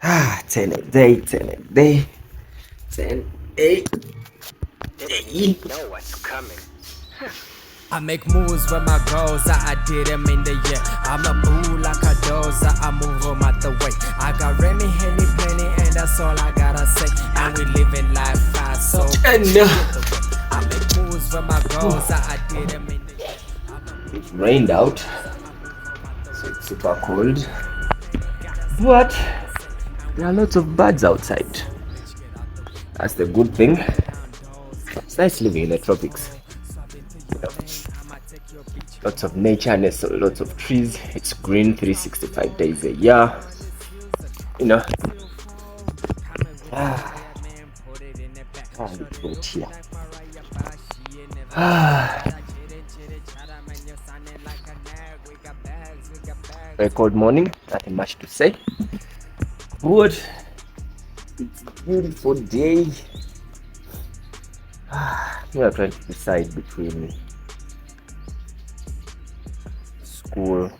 10 a day, 10 a day, 10 a day. Know what's coming. I make moves with my goals, I did them in the year. I'm a boo like a dozer, I move them out the way. I got Remy, Henny, plenty, and that's all I gotta say. And we living life fast, so And I make moves with my goals, I did them in the year. it rained out, so it's super cold. But there are lots of birds outside. That's the good thing. It's nice living in the tropics. Lots of nature, lots of trees. It's green 365 days a year. You know. It's here. Very cold morning. Nothing much to say. Good. It's a beautiful day. We are trying to decide between school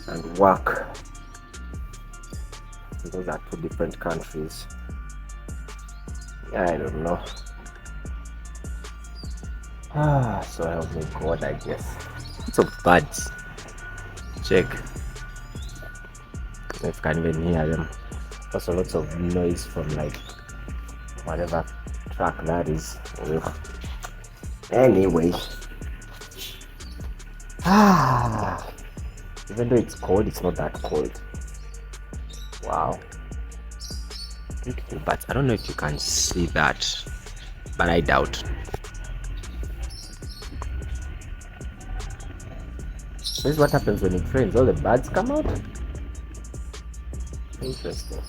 and work. Those are two different countries. I don't know. So help me God, I guess. Lots of birds. Check if you can even hear them. Also lots of noise from like whatever track that is. Anyway. Even though it's cold, it's not that cold. Wow. Beautiful bats. I don't know if you can see that, but I doubt. This is what happens when it rains. All the birds come out. Interesting.